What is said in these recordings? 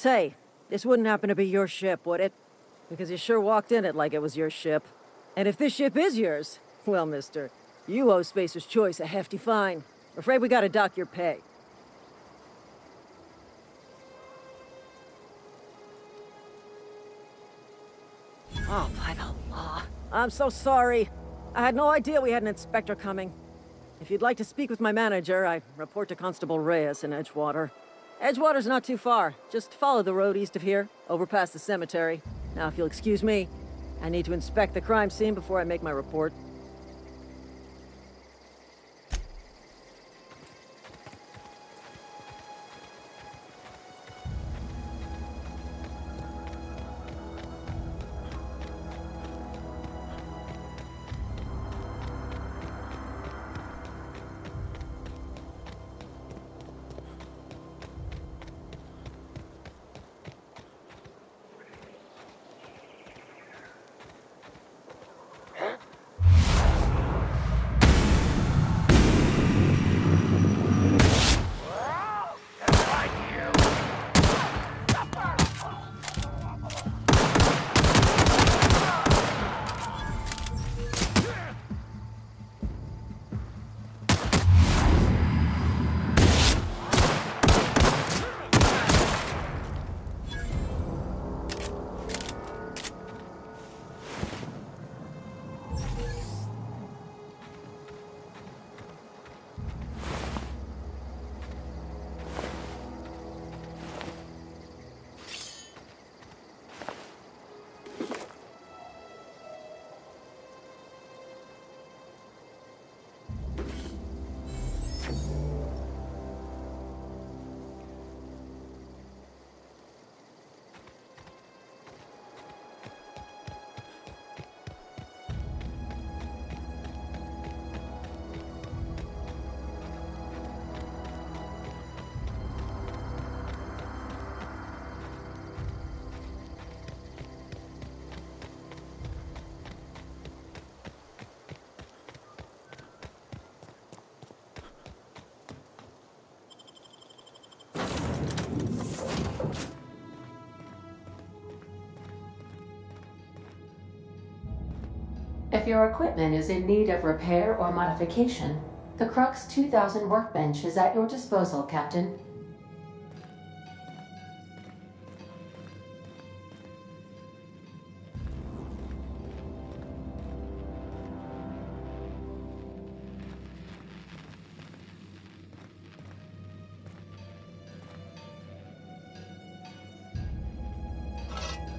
say, this wouldn't happen to be your ship, would it? Because you sure walked in it like it was your ship. And if this ship is yours, well, mister, you owe Spacer's Choice a hefty fine. Afraid we gotta dock your pay. Oh, by the law. I'm so sorry. I had no idea we had an inspector coming. If you'd like to speak with my manager, I report to Constable Reyes in Edgewater. Edgewater's not too far. Just follow the road east of here, over past the cemetery. Now, if you'll excuse me, I need to inspect the crime scene before I make my report. If your equipment is in need of repair or modification, the Crux 2000 workbench is at your disposal, Captain.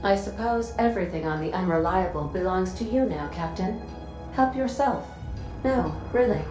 I suppose everything on the Unreliable belongs to you now, Captain. Help yourself. No, really.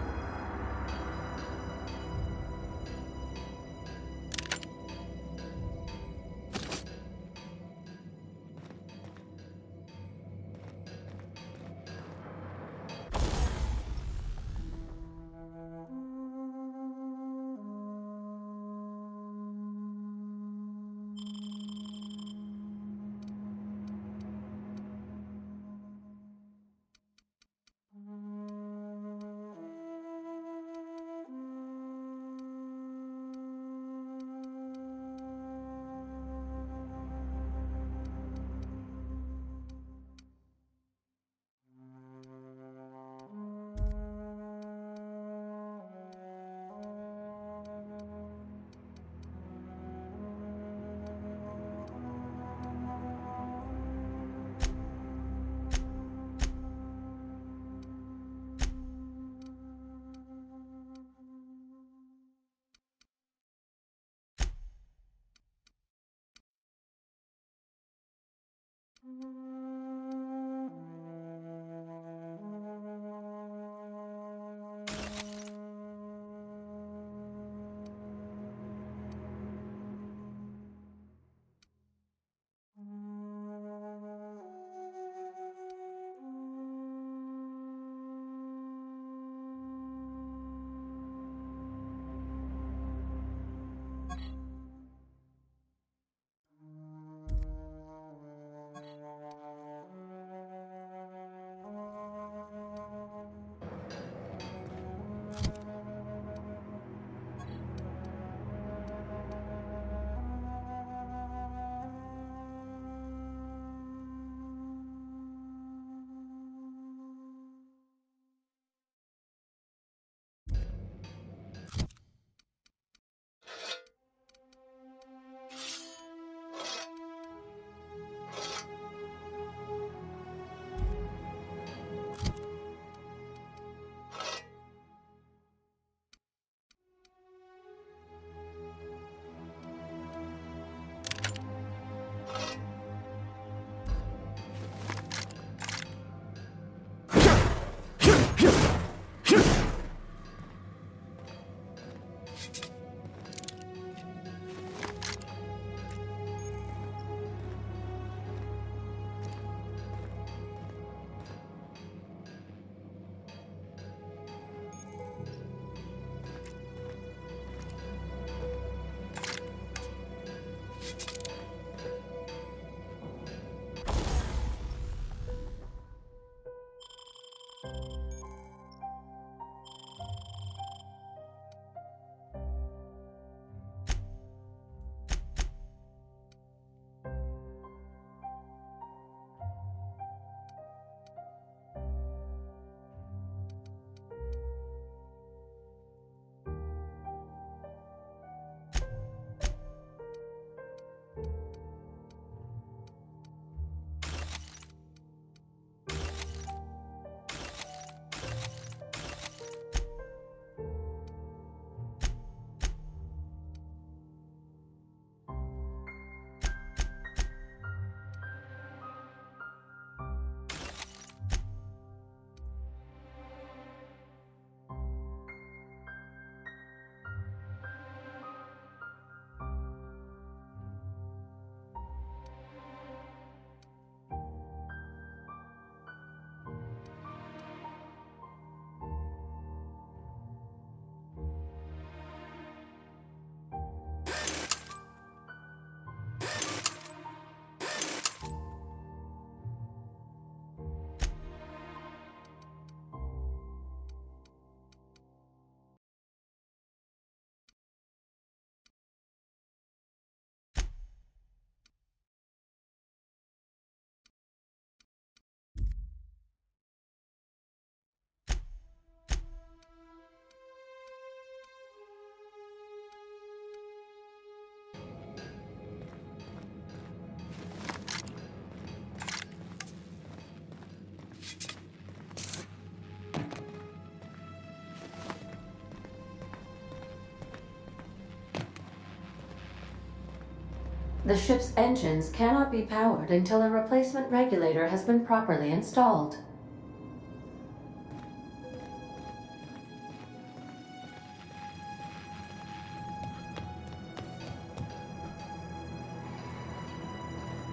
The ship's engines cannot be powered until a replacement regulator has been properly installed.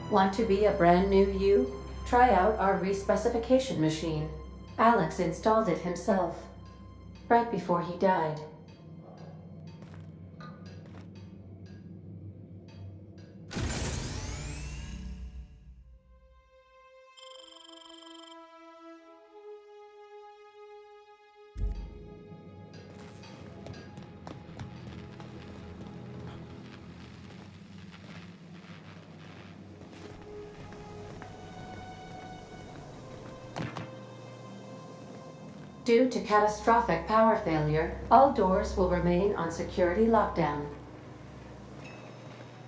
Want to be a brand new you? Try out our respecification machine. Alex installed it himself, right before he died. Due to catastrophic power failure, all doors will remain on security lockdown.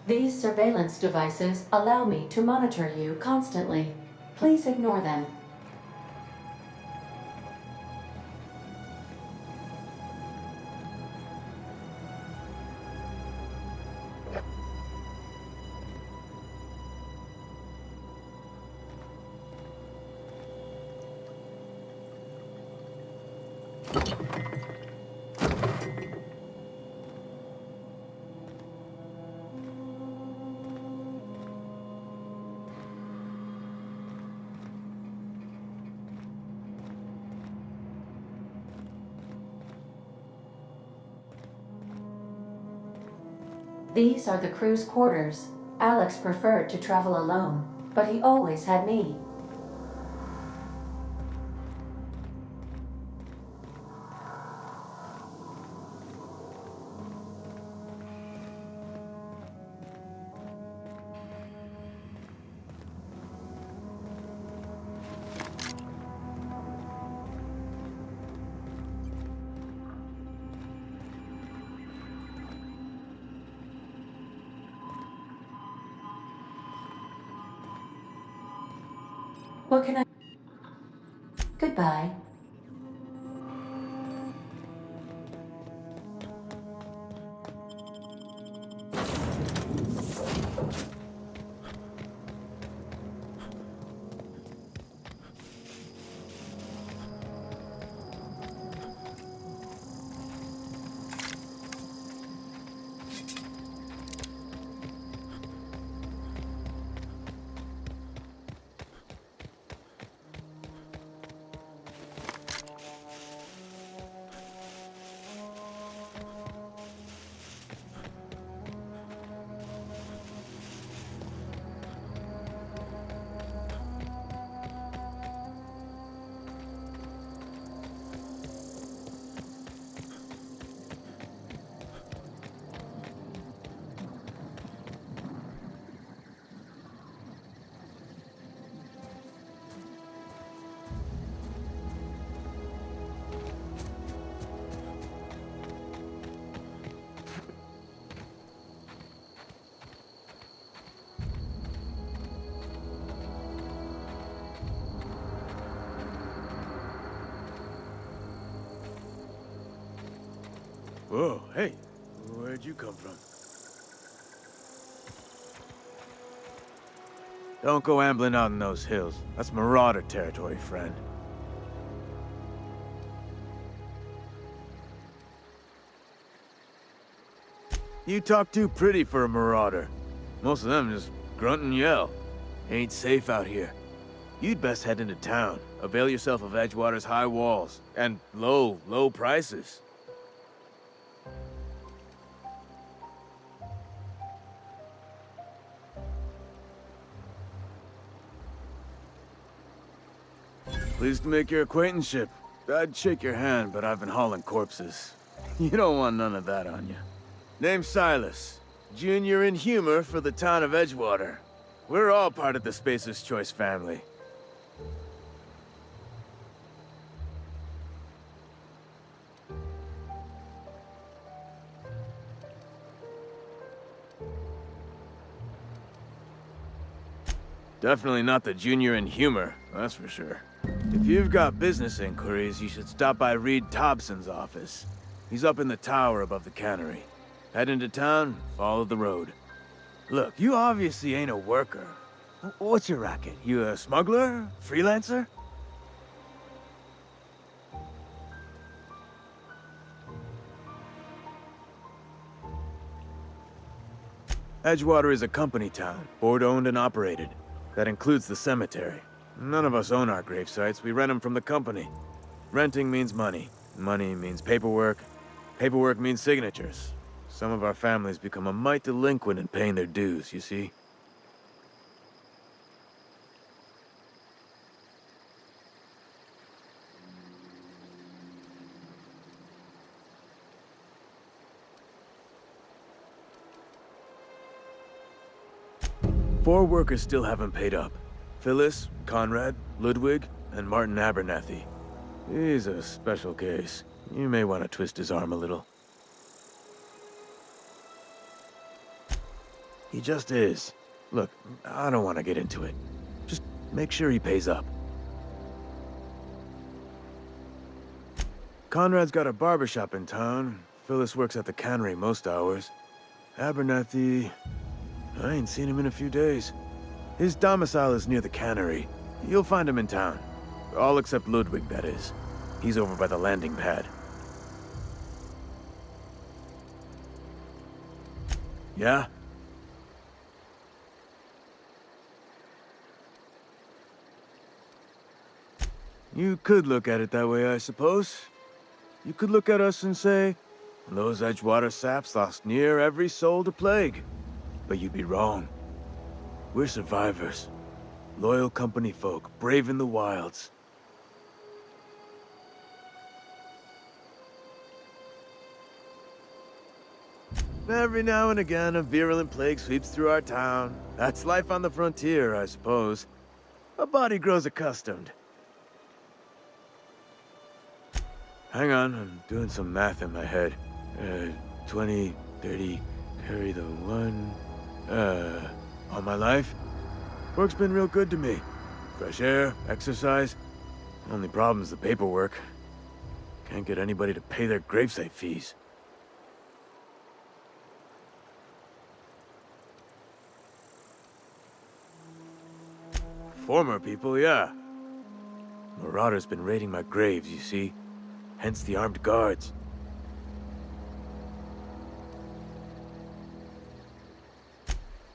These surveillance devices allow me to monitor you constantly. Please ignore them. These are the crew's quarters. Alex preferred to travel alone, but he always had me. What can I... Goodbye. Whoa, hey, where'd you come from? Don't go ambling out in those hills. That's marauder territory, friend. You talk too pretty for a marauder. Most of them just grunt and yell. Ain't safe out here. You'd best head into town. Avail yourself of Edgewater's high walls. And low prices. Pleased to make your acquaintanceship. I'd shake your hand, but I've been hauling corpses. You don't want none of that on you. Name's Silas. Junior in humor for the town of Edgewater. We're all part of the Spacer's Choice family. Definitely not the junior in humor, that's for sure. If you've got business inquiries, you should stop by Reed Thompson's office. He's up in the tower above the cannery. Head into town, follow the road. Look, you obviously ain't a worker. What's your racket? You a smuggler? Freelancer? Edgewater is a company town, board-owned and operated. That includes the cemetery. None of us own our grave sites, we rent them from the company. Renting means money. Money means paperwork. Paperwork means signatures. Some of our families become a mite delinquent in paying their dues, you see? Four workers still haven't paid up. Phyllis, Conrad, Ludwig, and Martin Abernathy. He's a special case. You may want to twist his arm a little. He just is. Look, I don't want to get into it. Just make sure he pays up. Conrad's got a barbershop in town. Phyllis works at the cannery most hours. Abernathy... I ain't seen him in a few days. His domicile is near the cannery. You'll find him in town. All except Ludwig, that is. He's over by the landing pad. Yeah? You could look at it that way, I suppose. You could look at us and say, those Edgewater saps lost near every soul to plague. But you'd be wrong. We're survivors. Loyal company folk, brave in the wilds. Every now and again, a virulent plague sweeps through our town. That's life on the frontier, I suppose. A body grows accustomed. Hang on, I'm doing some math in my head. 20, 30, carry the one... all my life? Work's been real good to me. Fresh air, exercise. Only problem's the paperwork. Can't get anybody to pay their gravesite fees. Former people, yeah. Marauders been raiding my graves, you see. Hence the armed guards.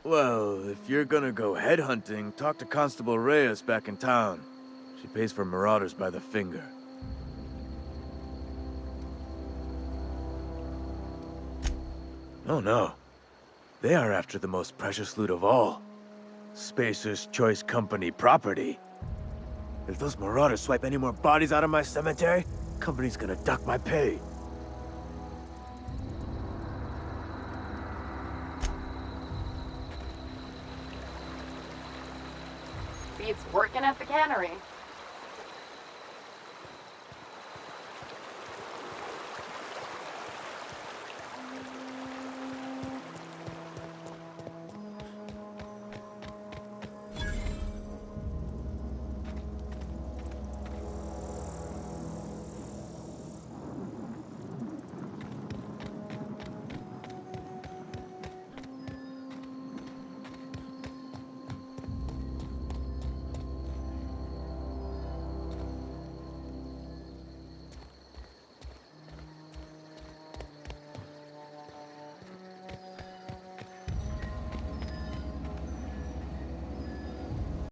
Well, if you're gonna go headhunting, talk to Constable Reyes back in town. She pays for marauders by the finger. Oh no. They are after the most precious loot of all. Spacer's Choice Company property. If those marauders swipe any more bodies out of my cemetery, company's gonna duck my pay. Beats working at the cannery.